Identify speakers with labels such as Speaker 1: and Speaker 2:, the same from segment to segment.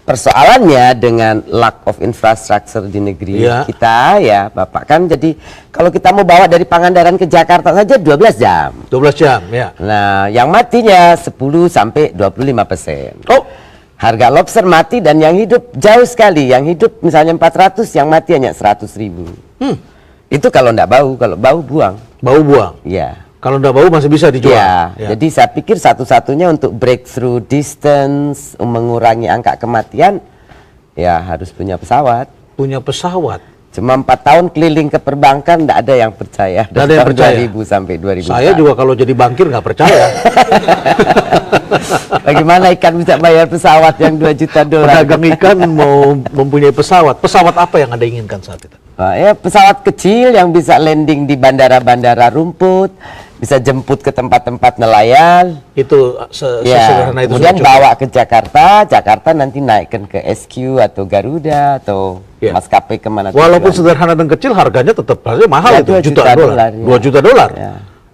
Speaker 1: persoalannya dengan lack of infrastructure di negeri kita ya Bapak, kan jadi kalau kita mau bawa dari Pangandaran ke Jakarta saja 12 jam.
Speaker 2: 12 jam, ya.
Speaker 1: Nah, yang matinya 10 sampai 25%.
Speaker 2: Oh,
Speaker 1: harga lobster mati dan yang hidup jauh sekali. Yang hidup misalnya 400, yang mati hanya 100.000. Itu kalau enggak bau, kalau bau buang.
Speaker 2: Bau buang.
Speaker 1: Ya.
Speaker 2: Kalau enggak bau masih bisa dijual.
Speaker 1: Ya. Jadi saya pikir satu-satunya untuk breakthrough distance, mengurangi angka kematian, ya harus punya pesawat.
Speaker 2: Punya pesawat.
Speaker 1: Cuma 4 tahun keliling ke perbankan, enggak ada yang percaya.
Speaker 2: Enggak ada yang percaya.
Speaker 1: 2000 sampai 2000.
Speaker 2: Saya juga kalau jadi bankir nggak percaya.
Speaker 1: Bagaimana ikan bisa bayar pesawat yang 2 juta dolar?
Speaker 2: Pedagang ikan mau mempunyai pesawat. Pesawat apa yang Anda inginkan saat itu?
Speaker 1: Ya, pesawat kecil yang bisa landing di bandara-bandara rumput, bisa jemput ke tempat-tempat nelayan.
Speaker 2: Itu sesederhana itu.
Speaker 1: Kemudian bawa ke Jakarta, Jakarta nanti naikkan ke SQ atau Garuda atau maskapai kemana.
Speaker 2: Walaupun sederhana dan kecil, harganya tetap mahal, itu
Speaker 1: 2 juta dolar.
Speaker 2: 2 juta dolar.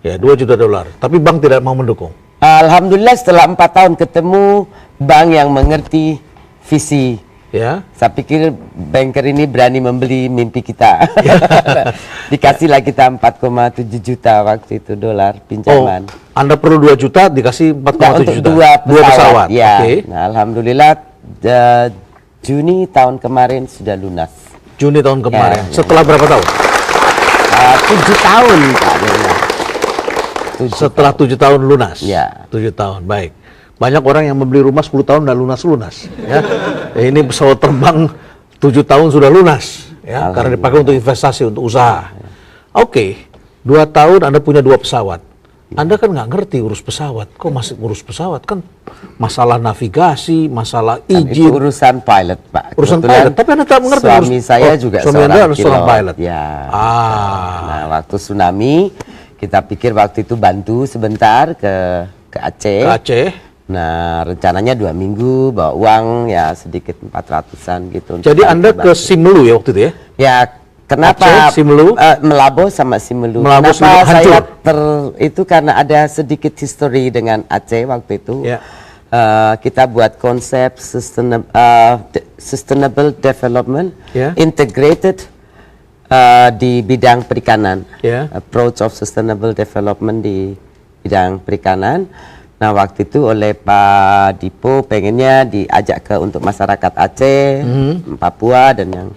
Speaker 2: Ya, 2 juta dolar. Tapi bank tidak mau mendukung.
Speaker 1: Alhamdulillah setelah 4 tahun ketemu bank yang mengerti visi.
Speaker 2: Ya.
Speaker 1: Saya pikir banker ini berani membeli mimpi kita. Dikasihlah kita 4,7 juta waktu itu dolar pinjaman.
Speaker 2: Oh, Anda perlu 2 juta, dikasih 4,7 juta.
Speaker 1: Dua pesawat. Ya.
Speaker 2: Okay.
Speaker 1: Nah, alhamdulillah Juni tahun kemarin sudah lunas.
Speaker 2: Juni tahun kemarin. Ya. Setelah berapa tahun?
Speaker 1: 7 tahun Pak.
Speaker 2: Setelah 7 tahun lunas.
Speaker 1: Ya.
Speaker 2: 7 tahun, baik. Banyak orang yang membeli rumah 10 tahun dan lunas-lunas. Ya. Ini pesawat terbang 7 tahun sudah lunas. Ya, karena dipakai untuk investasi, untuk usaha. Oke, 2 tahun Anda punya 2 pesawat. Anda kan nggak ngerti urus pesawat. Kok masih urus pesawat? Kan masalah navigasi, masalah izin.
Speaker 1: Itu urusan pilot, Pak.
Speaker 2: Urusan pilot. Tapi Anda tak mengerti.
Speaker 1: Suami saya juga
Speaker 2: seorang pilot.
Speaker 1: Ya. Nah, waktu tsunami, kita pikir waktu itu bantu sebentar ke Aceh.
Speaker 2: Ke Aceh.
Speaker 1: Nah, rencananya 2 minggu, bawa uang ya sedikit 400-an gitu.
Speaker 2: Jadi Anda ke Simelu ya waktu itu ya? Ya,
Speaker 1: kenapa
Speaker 2: Aceh, Simelu?
Speaker 1: Melabo sama Simelu.
Speaker 2: Melabo,
Speaker 1: kenapa
Speaker 2: Simelu,
Speaker 1: saya itu karena ada sedikit history dengan Aceh waktu itu.
Speaker 2: Ya.
Speaker 1: Kita buat konsep sustainable development, integrated di bidang perikanan. Approach of sustainable development di bidang perikanan. Nah, waktu itu oleh Pak Dipo pengennya diajak untuk masyarakat Aceh, Papua dan yang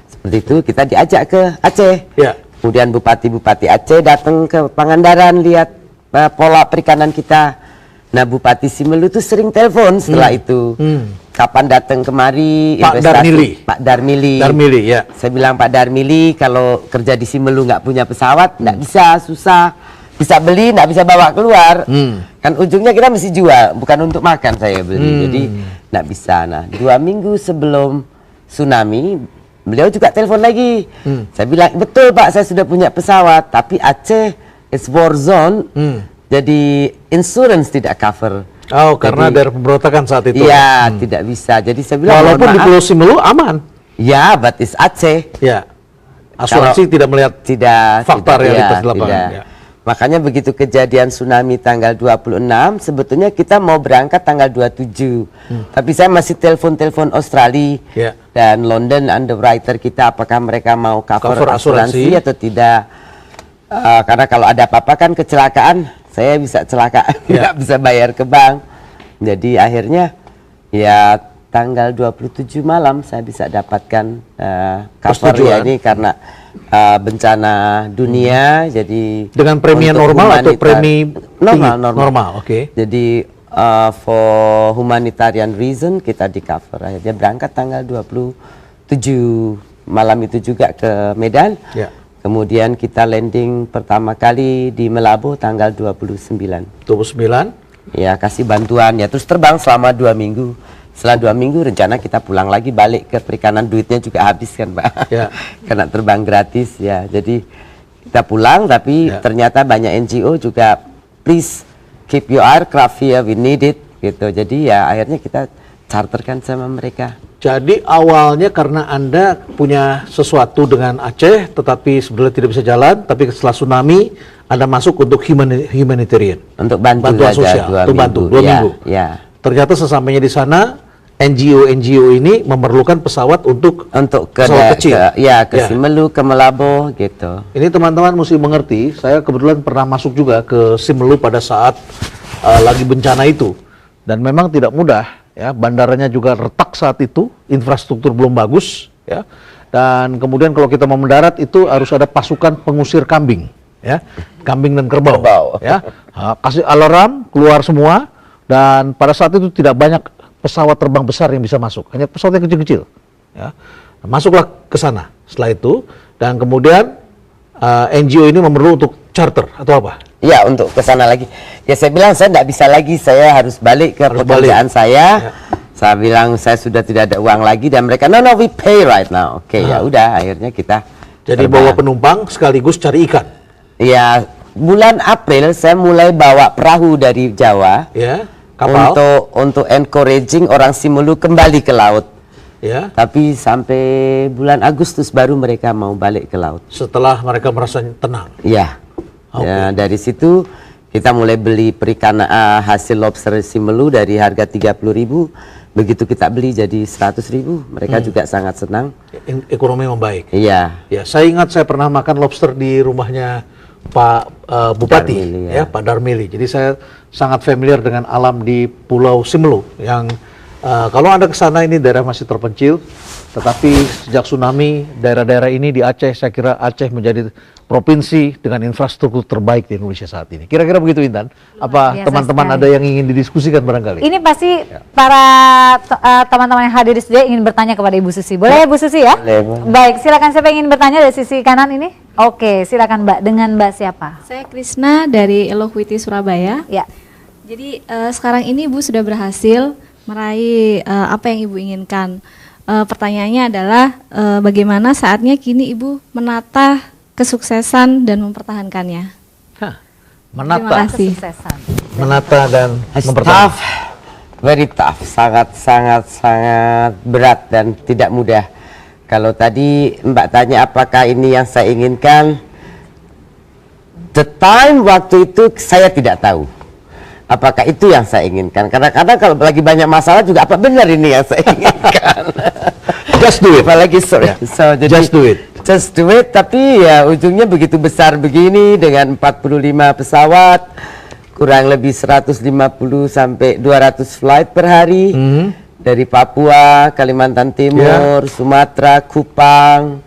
Speaker 1: seperti itu, kita diajak ke Aceh. Kemudian bupati-bupati Aceh datang ke Pangandaran lihat pola perikanan kita. Nah, Bupati Simelu itu sering telepon setelah itu. Kapan datang kemari
Speaker 2: Pak Darmili.
Speaker 1: Pak Darmili.
Speaker 2: Darmili, ya.
Speaker 1: Saya bilang Pak Darmili kalau kerja di Simelu nggak punya pesawat, nggak bisa, susah. Bisa beli, nggak bisa bawa keluar. Kan ujungnya kita mesti jual, bukan untuk makan saya beli. Jadi nggak bisa. Nah, 2 minggu sebelum tsunami, beliau juga telepon lagi. Saya bilang, betul Pak, saya sudah punya pesawat, tapi Aceh is war zone, jadi insurance tidak cover.
Speaker 2: Oh, karena daerah pemberontakan saat itu.
Speaker 1: Iya, tidak bisa. Jadi saya bilang,
Speaker 2: walaupun di Pulau Simelu aman.
Speaker 1: Ya, but it's Aceh.
Speaker 2: Ya. Asuransi tidak melihat fakta realitas di lapangan. Ya.
Speaker 1: Makanya begitu kejadian tsunami tanggal 26, sebetulnya kita mau berangkat tanggal 27. Tapi saya masih telepon Australia dan London underwriter kita, apakah mereka mau cover asuransi atau tidak. Karena kalau ada apa-apa kan kecelakaan, saya bisa celaka, nggak bisa bayar ke bank. Jadi akhirnya ya tanggal 27 malam saya bisa dapatkan cover ya ini karena bencana dunia, jadi
Speaker 2: dengan premi normal atau premi normal, oke.
Speaker 1: Jadi for humanitarian reason kita di cover. Akhirnya berangkat tanggal 27 malam itu juga ke Medan. Kemudian kita landing pertama kali di Melabo tanggal 29.
Speaker 2: 29?
Speaker 1: Ya, kasih bantuan ya, terus terbang selama 2 minggu. Setelah 2 minggu rencana kita pulang lagi balik ke perikanan, duitnya juga habis kan Pak. Karena terbang gratis ya. Jadi kita pulang tapi ternyata banyak NGO juga please keep your aircraft here, we need it gitu. Jadi ya akhirnya kita charterkan sama mereka.
Speaker 2: Jadi awalnya karena Anda punya sesuatu dengan Aceh tetapi sebenarnya tidak bisa jalan, tapi setelah tsunami Anda masuk untuk humanitarian.
Speaker 1: Untuk bantuan
Speaker 2: sosial, untuk bantu 2 minggu. Ternyata sesampainya di sana NGO ini memerlukan pesawat untuk
Speaker 1: ke
Speaker 2: pesawat kecil.
Speaker 1: ke Simelu, ke Melabo gitu.
Speaker 2: Ini teman-teman mesti mengerti, saya kebetulan pernah masuk juga ke Simelu pada saat lagi bencana itu. Dan memang tidak mudah, ya. Bandaranya juga retak saat itu, infrastruktur belum bagus, ya. Dan kemudian kalau kita mau mendarat itu harus ada pasukan pengusir kambing, ya. Kambing dan kerbau. Ya. Kasih alarm, keluar semua, dan pada saat itu tidak banyak pesawat terbang besar yang bisa masuk, hanya pesawat yang kecil-kecil, ya. Masuklah ke sana setelah itu, dan kemudian NGO ini memerlukan untuk charter atau apa?
Speaker 1: Ya, untuk ke sana lagi. Ya, saya bilang saya tidak bisa lagi, saya harus balik ke pekerjaan saya. Ya. Saya bilang saya sudah tidak ada uang lagi, dan mereka no we pay right now. Oke, ya udah, akhirnya kita
Speaker 2: jadi bawa penumpang sekaligus cari ikan.
Speaker 1: Ya, bulan April saya mulai bawa perahu dari Jawa.
Speaker 2: Ya. Kapal.
Speaker 1: Untuk encouraging orang Simelu kembali ke laut.
Speaker 2: Ya.
Speaker 1: Tapi sampai bulan Agustus baru mereka mau balik ke laut.
Speaker 2: Setelah mereka merasa tenang.
Speaker 1: Iya. Okay. Ya, dari situ kita mulai beli perikanan hasil lobster Simelu dari harga 30.000. Begitu kita beli jadi 100.000, mereka juga sangat senang.
Speaker 2: Ekonomi membaik.
Speaker 1: Iya.
Speaker 2: Ya, saya ingat saya pernah makan lobster di rumahnya Pak Bupati, Darmili, ya Pak Darmili. Jadi saya sangat familiar dengan alam di Pulau Simelu yang kalau Anda ke sana, ini daerah masih terpencil, tetapi sejak tsunami daerah-daerah ini di Aceh, saya kira Aceh menjadi provinsi dengan infrastruktur terbaik di Indonesia saat ini. Kira-kira begitu, Intan? Apa teman-teman ada yang ingin didiskusikan barangkali?
Speaker 3: Ini pasti para teman-teman yang hadir di studio ingin bertanya kepada Ibu Susi. Boleh ya, Bu Susi ya?
Speaker 1: Boleh.
Speaker 3: Baik, silakan, siapa yang ingin bertanya dari sisi kanan ini? Oke, silakan Mbak. Dengan Mbak siapa?
Speaker 4: Saya Krisna dari Elohwiti Surabaya.
Speaker 3: Ya.
Speaker 4: Jadi sekarang ini Ibu sudah berhasil meraih apa yang Ibu inginkan. Pertanyaannya adalah bagaimana saatnya kini Ibu menata kesuksesan dan mempertahankannya.
Speaker 2: Menata,
Speaker 3: kesuksesan.
Speaker 2: Menata dan mempertahankan.
Speaker 1: Tough, very tough, sangat berat dan tidak mudah. Kalau tadi Mbak tanya apakah ini yang saya inginkan, the time waktu itu saya tidak tahu apakah itu yang saya inginkan. Kadang-kadang kalau lagi banyak masalah juga apa benar ini yang saya inginkan.
Speaker 2: Just do it.
Speaker 1: Apalagi jadi
Speaker 2: just do it.
Speaker 1: Just do it, tapi ya ujungnya begitu besar begini dengan 45 pesawat, kurang lebih 150 sampai 200 flight per hari. Dari Papua, Kalimantan Timur, Sumatera, Kupang,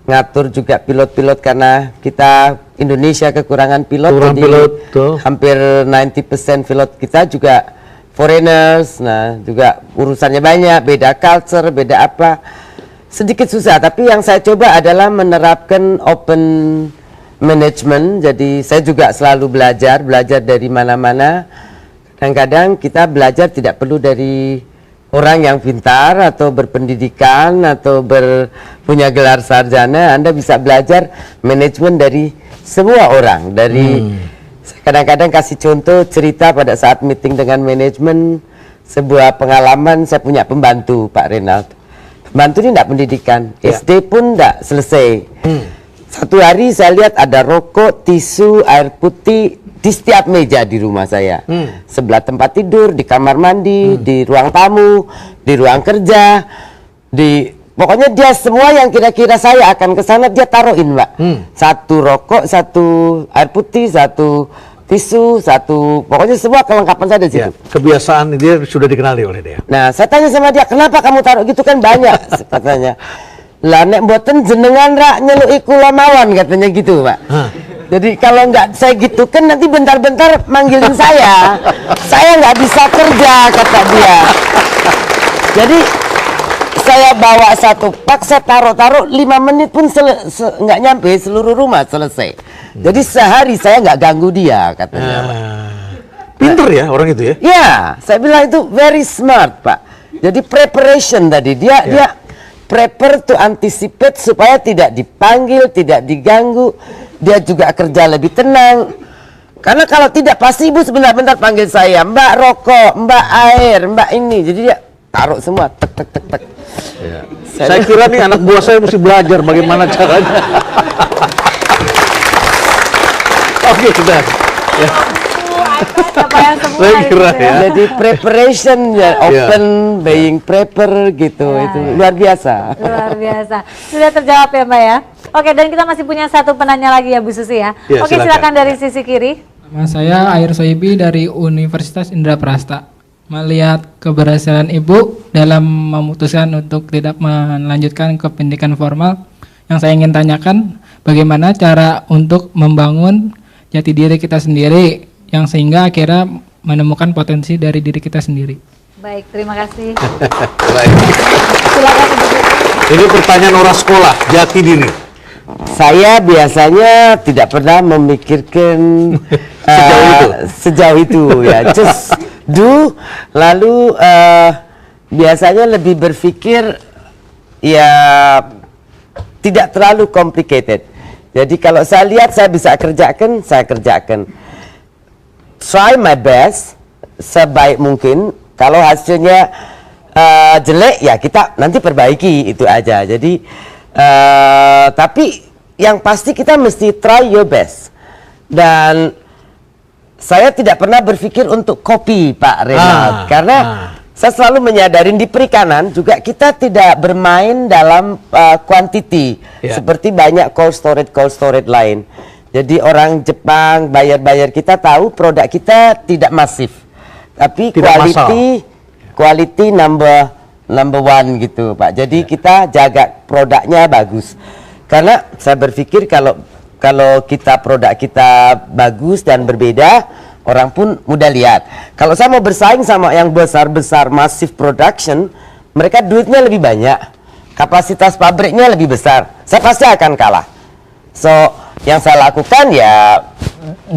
Speaker 1: ngatur juga pilot-pilot karena kita Indonesia kekurangan pilot, jadi
Speaker 2: pilot,
Speaker 1: hampir 90% pilot kita juga foreigners. Nah, juga urusannya banyak, beda culture, beda apa, sedikit susah. Tapi yang saya coba adalah menerapkan open management. Jadi saya juga selalu belajar dari mana-mana. Kadang-kadang kita belajar tidak perlu dari orang yang pintar atau berpendidikan atau punya gelar sarjana. Anda bisa belajar manajemen dari semua orang. Dari kadang-kadang kasih contoh cerita pada saat meeting dengan manajemen, sebuah pengalaman. Saya punya pembantu, Pak Renald. Pembantu ini tidak pendidikan, SD pun tidak selesai. Satu hari saya lihat ada rokok, tisu, air putih di setiap meja di rumah saya. Sebelah tempat tidur, di kamar mandi, di ruang tamu, di ruang kerja, pokoknya dia semua yang kira-kira saya akan ke sana dia taruhin, Mbak. Satu rokok, satu air putih, satu tisu, pokoknya semua kelengkapan saya di situ.
Speaker 2: Kebiasaan dia sudah dikenali oleh dia.
Speaker 1: Nah, saya tanya sama dia, kenapa kamu taruh gitu, kan banyak, katanya. Lah nek mboten jenengan rak nyeluki kula mawon, katanya gitu, Pak. Jadi kalau nggak saya gitu kan nanti bentar-bentar manggilin saya nggak bisa kerja, kata dia. Jadi saya bawa satu pak, saya taruh 5 menit pun nggak nyampe seluruh rumah selesai. Jadi sehari saya nggak ganggu dia, katanya.
Speaker 2: Pinter ya orang itu ya?
Speaker 1: Ya, saya bilang itu very smart, Pak. Jadi preparation tadi dia prepare to anticipate supaya tidak dipanggil, tidak diganggu. Dia juga kerja lebih tenang. Karena kalau tidak pasti ibu sebentar-bentar panggil saya, Mbak rokok, Mbak air, Mbak ini. Jadi dia taruh semua, tek.
Speaker 2: Ya. Saya kira nih anak buah saya mesti belajar bagaimana caranya. Oke, sudah. Ya.
Speaker 3: Apa yang
Speaker 2: Saya kira
Speaker 3: gitu
Speaker 2: ya.
Speaker 1: Jadi preparation ya, open, being prepare gitu, itu luar biasa.
Speaker 3: Luar biasa. Sudah terjawab ya Mbak ya. Oke, dan kita masih punya satu penanya lagi ya Bu Susi ya.
Speaker 2: Ya,
Speaker 3: Oke, silakan dari sisi kiri.
Speaker 5: Nama saya Air Soibi dari Universitas Indraprasta. Melihat keberhasilan Ibu dalam memutuskan untuk tidak melanjutkan ke pendidikan formal, yang saya ingin tanyakan, bagaimana cara untuk membangun jati diri kita sendiri yang sehingga akhirnya menemukan potensi dari diri kita sendiri.
Speaker 3: Baik, terima kasih.
Speaker 2: Baik.
Speaker 3: Silakan Ibu Susi.
Speaker 2: Ini pertanyaan orang sekolah, jati diri.
Speaker 1: Saya biasanya tidak pernah memikirkan sejauh itu ya, just do. Lalu biasanya lebih berpikir ya tidak terlalu complicated. Jadi kalau saya lihat saya bisa kerjakan, saya kerjakan. Try my best sebaik mungkin. Kalau hasilnya jelek ya kita nanti perbaiki, itu aja. Jadi tapi yang pasti kita mesti try your best. Dan saya tidak pernah berpikir untuk copy Pak Renald, karena saya selalu menyadari di perikanan juga kita tidak bermain dalam quantity seperti banyak cold storage lain. Jadi orang Jepang bayar kita tahu produk kita tidak masif, tapi
Speaker 2: Tidak
Speaker 1: quality number one gitu Pak. Jadi kita jaga produknya bagus. Karena saya berpikir kalau kita produk kita bagus dan berbeda, orang pun mudah lihat. Kalau saya mau bersaing sama yang besar-besar massive production, mereka duitnya lebih banyak, kapasitas pabriknya lebih besar, saya pasti akan kalah. So yang saya lakukan ya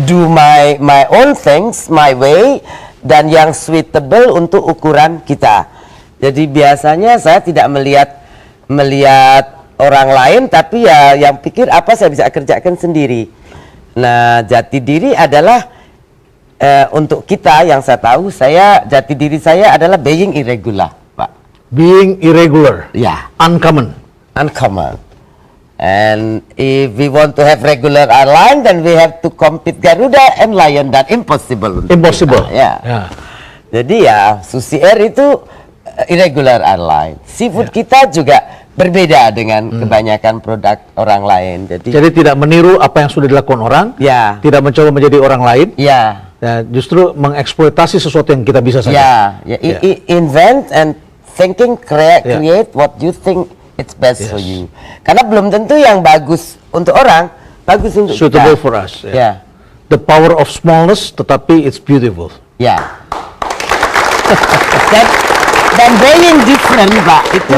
Speaker 1: do my own things my way, dan yang suitable untuk ukuran kita. Jadi biasanya saya tidak melihat orang lain, tapi ya yang pikir apa saya bisa kerjakan sendiri. Nah, jati diri adalah untuk kita, yang saya tahu, jati diri saya adalah being irregular, Pak.
Speaker 2: Being irregular.
Speaker 1: Ya.
Speaker 2: Uncommon.
Speaker 1: And if we want to have regular airline, then we have to compete Garuda and Lion, dan impossible.
Speaker 2: Impossible.
Speaker 1: Ya. Jadi ya Susi Air itu irregular airline. Seafood kita juga berbeda dengan kebanyakan produk orang lain.
Speaker 2: Jadi tidak meniru apa yang sudah dilakukan orang, tidak mencoba menjadi orang lain, justru mengeksploitasi sesuatu yang kita bisa saja.
Speaker 1: Invent and thinking, create what you think it's best for you. Karena belum tentu yang bagus untuk orang, bagus untuk
Speaker 2: suitable
Speaker 1: kita.
Speaker 2: for us. The power of smallness, tetapi it's beautiful.
Speaker 1: Dan being different, Pak, itu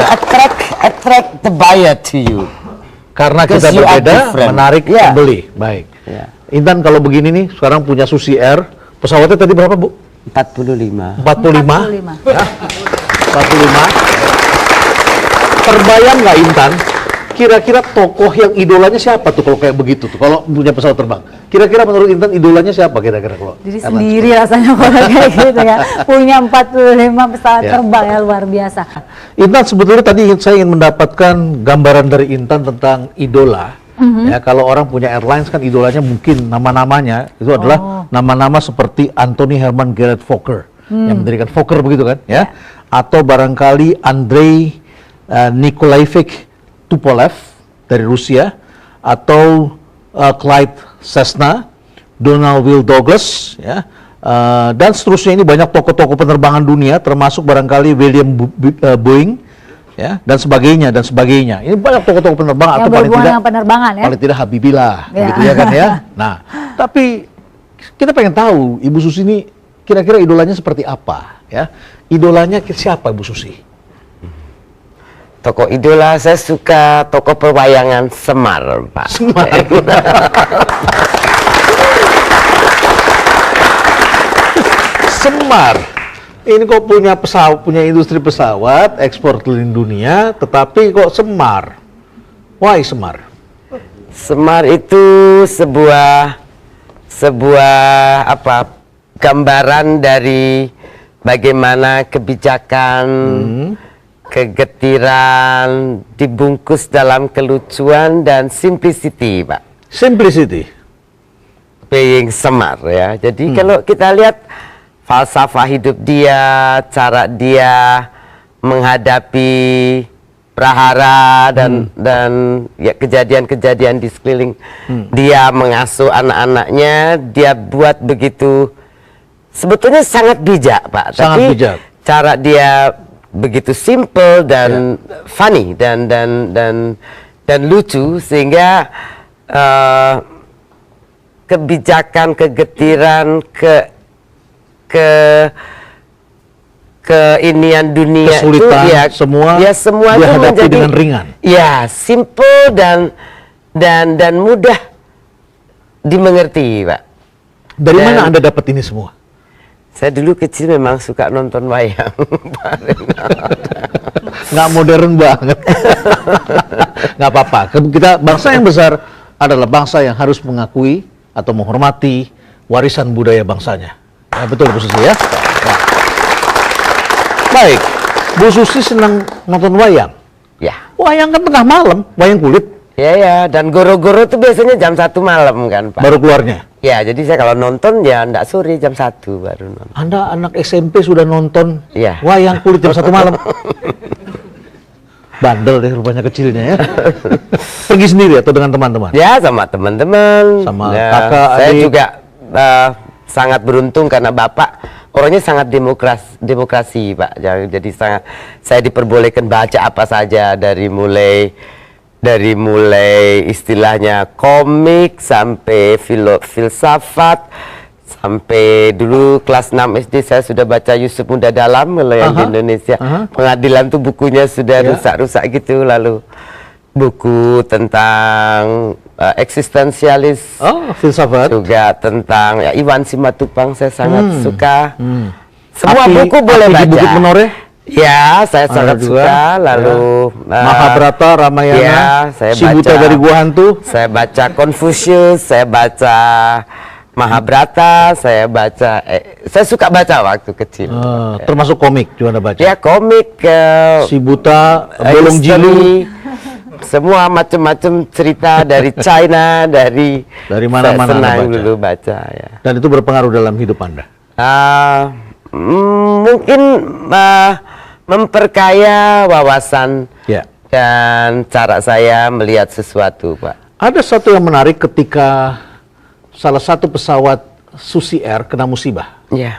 Speaker 1: attract the buyer to you.
Speaker 2: Karena kita berbeda, menarik pembeli. Baik. Intan, kalau begini nih, sekarang punya Susi Air, pesawatnya tadi berapa, Bu?
Speaker 1: 45.
Speaker 2: 45. Ya. 45. Terbayang nggak, Intan? Kira-kira tokoh yang idolanya siapa tuh kalau kayak begitu tuh? Kalau punya pesawat terbang, kira-kira menurut Intan idolanya siapa kira-kira kalau?
Speaker 3: Diri sendiri rasanya kalau kayak gitu ya. Punya 45 pesawat terbang ya, luar biasa.
Speaker 2: Intan, sebetulnya tadi saya ingin mendapatkan gambaran dari Intan tentang idola. Ya, kalau orang punya airlines kan idolanya mungkin nama-namanya itu adalah nama-nama seperti Anthony Herman Gerard Fokker yang mendirikan Fokker begitu kan, ya? Atau barangkali Andrei Nikolaevich Tupolev dari Rusia, atau Clyde Cessna, Donald Will Douglas, ya, dan seterusnya. Ini banyak tokoh-tokoh penerbangan dunia, termasuk barangkali William Boeing, ya, dan sebagainya. Ini banyak tokoh-tokoh penerbangan, atau paling tidak Habibillah, gitu ya kan ya. Nah, tapi kita pengen tahu Ibu Susi ini kira-kira idolanya seperti apa, ya? Idolanya siapa Ibu Susi?
Speaker 1: Tokoh idola saya suka tokoh perwayangan Semar, Pak.
Speaker 2: Semar. Semar. Ini kok punya pesawat, punya industri pesawat, ekspor keliling dunia, tetapi kok Semar? Why Semar?
Speaker 1: Semar itu sebuah gambaran dari bagaimana kebijakan, kegetiran dibungkus dalam kelucuan dan simplicity, Pak.
Speaker 2: Simplicity.
Speaker 1: Being Semar, ya. Jadi kalau kita lihat falsafah hidup dia, cara dia menghadapi prahara dan ya kejadian-kejadian di sekeliling dia, mengasuh anak-anaknya, dia buat begitu, sebetulnya sangat bijak, Pak.
Speaker 2: Sangat
Speaker 1: tapi
Speaker 2: bijak.
Speaker 1: cara dia begitu simple dan funny dan lucu, sehingga kebijakan, kegetiran, keinian dunia
Speaker 2: kesulitan
Speaker 1: itu
Speaker 2: semua
Speaker 1: semua itu
Speaker 2: dihadapi
Speaker 1: menjadi
Speaker 2: dengan ringan.
Speaker 1: Ya, simple dan mudah dimengerti, Pak.
Speaker 2: Dari
Speaker 1: Dan-
Speaker 2: mana Anda dapat ini semua?
Speaker 1: Saya dulu kecil memang suka nonton wayang. Pak Renald.
Speaker 2: Nggak modern banget. Nggak apa-apa. Kita bangsa yang besar adalah bangsa yang harus mengakui atau menghormati warisan budaya bangsanya. Ya, betul Bu Susi ya. Nah. Baik, Bu Susi senang nonton wayang.
Speaker 1: Ya,
Speaker 2: Wayang kan tengah malam, wayang kulit
Speaker 1: ya, dan goro-goro tuh biasanya jam 1 malam kan, Pak.
Speaker 2: baru keluarnya.
Speaker 1: Ya, jadi saya kalau nonton ya ndak sore, jam 1 baru nonton.
Speaker 2: Anda anak SMP sudah nonton
Speaker 1: Iya.
Speaker 2: wayang kulit jam 1 malam. Bandel deh rupanya kecilnya ya. Pergi sendiri atau dengan teman-teman?
Speaker 1: Ya, sama teman-teman.
Speaker 2: Sama
Speaker 1: Ya,
Speaker 2: kakak,
Speaker 1: saya
Speaker 2: adik.
Speaker 1: juga sangat beruntung karena bapak orangnya sangat demokrasi, Pak. Jadi sangat, saya diperbolehkan baca apa saja dari mulai istilahnya komik sampai filsafat, sampai dulu kelas 6 SD saya sudah baca Yusuf Muda Dalam kalau yang di Indonesia. Pengadilan tuh bukunya sudah rusak-rusak gitu, lalu buku tentang eksistensialis,
Speaker 2: Filsafat.
Speaker 1: juga tentang ya, Iwan Simatupang saya sangat suka. Semua
Speaker 2: Api-
Speaker 1: buku boleh
Speaker 2: Api di
Speaker 1: baca.
Speaker 2: Bukit Menoreh?
Speaker 1: Ya, saya
Speaker 2: Ada
Speaker 1: sangat
Speaker 2: juga.
Speaker 1: suka. Lalu
Speaker 2: Mahabharata, Ramayana,
Speaker 1: ya, saya
Speaker 2: Si Buta
Speaker 1: baca
Speaker 2: dari Gua Hantu.
Speaker 1: Saya baca Confucius, saya baca Mahabharata, saya suka baca waktu kecil.
Speaker 2: Termasuk komik juga Anda baca.
Speaker 1: Ya, komik,
Speaker 2: Si Buta, Bolong
Speaker 1: history,
Speaker 2: Jilu.
Speaker 1: semua macam-macam cerita dari China, dari
Speaker 2: mana-mana
Speaker 1: saya senang
Speaker 2: Anda baca.
Speaker 1: dulu baca ya.
Speaker 2: Dan itu berpengaruh dalam hidup Anda.
Speaker 1: Mungkin memperkaya wawasan
Speaker 2: Ya.
Speaker 1: dan cara saya melihat sesuatu, Pak.
Speaker 2: Ada satu yang menarik ketika salah satu pesawat Susi Air kena musibah.
Speaker 1: Ya,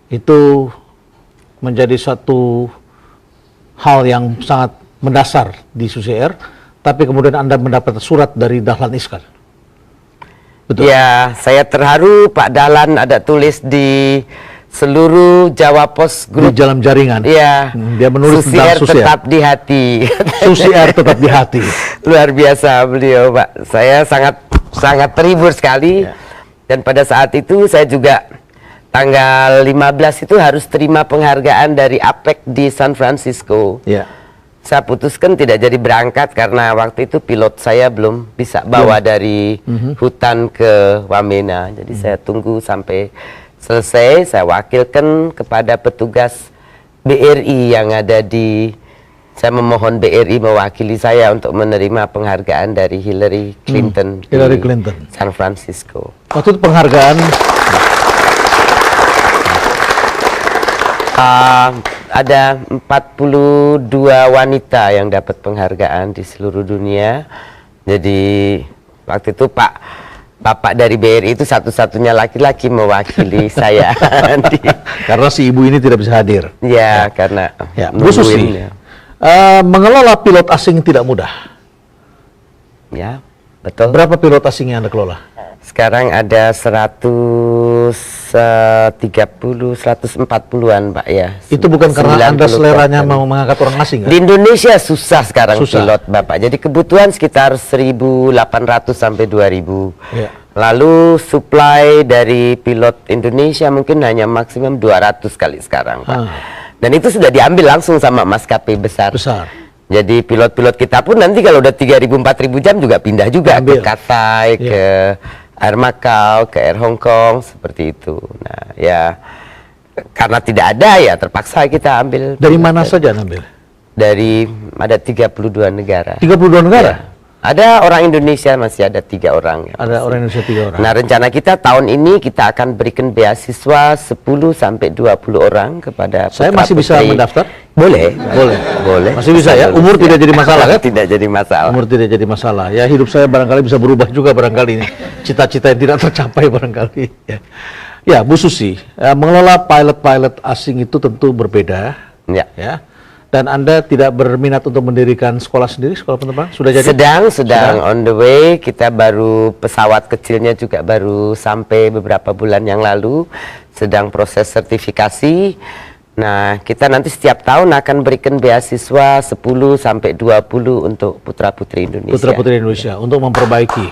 Speaker 2: Itu menjadi satu hal yang sangat mendasar di Susi Air, tapi kemudian Anda mendapat surat dari Dahlan Iskan. Betul.
Speaker 1: ya, saya terharu, Pak Dahlan ada tulis di seluruh Jawa Pos
Speaker 2: Di
Speaker 1: Group.
Speaker 2: dalam jaringan.
Speaker 1: Iya,
Speaker 2: Dia menulis
Speaker 1: Susi
Speaker 2: tentang
Speaker 1: Air
Speaker 2: Susi Air.
Speaker 1: tetap di hati.
Speaker 2: Susi Air tetap di hati.
Speaker 1: Luar biasa beliau, Pak. Saya sangat terhibur sekali. Dan pada saat itu saya juga tanggal 15 itu harus terima penghargaan dari APEC di San Francisco.
Speaker 2: Ya.
Speaker 1: Saya putuskan tidak jadi berangkat karena waktu itu pilot saya belum bisa bawa dari hutan ke Wamena. Jadi saya tunggu sampai selesai, saya wakilkan kepada petugas BRI yang ada saya memohon BRI mewakili saya untuk menerima penghargaan dari Hillary Clinton
Speaker 2: Hillary
Speaker 1: di
Speaker 2: Clinton.
Speaker 1: San Francisco.
Speaker 2: Waktu itu penghargaan
Speaker 1: Ada 42 wanita yang dapat penghargaan di seluruh dunia. Jadi waktu itu Bapak dari BRI itu satu-satunya laki-laki mewakili saya.
Speaker 2: karena si ibu ini tidak bisa hadir.
Speaker 1: Ya, karena
Speaker 2: Ya, Bu Susi,
Speaker 1: nungguin, ya.
Speaker 2: mengelola pilot asing tidak mudah.
Speaker 1: Ya, betul.
Speaker 2: Berapa pilot asing yang Anda kelola?
Speaker 1: Sekarang ada 140-140-an, Pak ya.
Speaker 2: Itu bukan karena Anda
Speaker 1: 90
Speaker 2: seleranya
Speaker 1: kapten.
Speaker 2: mau mengangkat orang asing kan?
Speaker 1: Di Indonesia susah sekarang
Speaker 2: Susah.
Speaker 1: pilot, Bapak. Jadi kebutuhan sekitar 1.800 sampai 2.000.
Speaker 2: Ya.
Speaker 1: Lalu supply dari pilot Indonesia mungkin hanya maksimum 200 kali sekarang, Pak. Dan itu sudah diambil langsung sama maskapai besar. Jadi pilot-pilot kita pun nanti kalau udah 3.000-4.000 jam juga pindah juga
Speaker 2: Ambil.
Speaker 1: ke Cathay,
Speaker 2: Ya.
Speaker 1: ke Air Macau, ke Air Hong Kong, seperti itu. Nah, ya karena tidak ada ya terpaksa kita ambil.
Speaker 2: Dari mana saja Anda ambil?
Speaker 1: Dari ada 32 negara.
Speaker 2: 32 negara?
Speaker 1: Ada orang Indonesia masih ada 3 orang. Ya,
Speaker 2: Ada orang Indonesia 3 orang.
Speaker 1: Nah, rencana kita tahun ini kita akan berikan beasiswa 10 sampai 20 orang kepada
Speaker 2: Saya masih bisa
Speaker 1: putra-putri.
Speaker 2: mendaftar?
Speaker 1: Boleh.
Speaker 2: Boleh. Masih bisa ya? Umur tidak jadi masalah kan?
Speaker 1: Tidak jadi masalah.
Speaker 2: Umur tidak jadi masalah. Ya, hidup saya barangkali bisa berubah juga barangkali ini. Cita-cita yang tidak tercapai barangkali. Ya, Bu Susi, mengelola pilot-pilot asing itu tentu berbeda. Ya. Dan Anda tidak berminat untuk mendirikan sekolah sendiri, sekolah penerbang? Sudah jadi?
Speaker 1: Sedang on the way. Kita baru pesawat kecilnya juga baru sampai beberapa bulan yang lalu. Sedang proses sertifikasi. Nah, kita nanti setiap tahun akan berikan beasiswa 10 sampai 20 untuk putra-putri Indonesia.
Speaker 2: Putra-putri Indonesia untuk memperbaiki.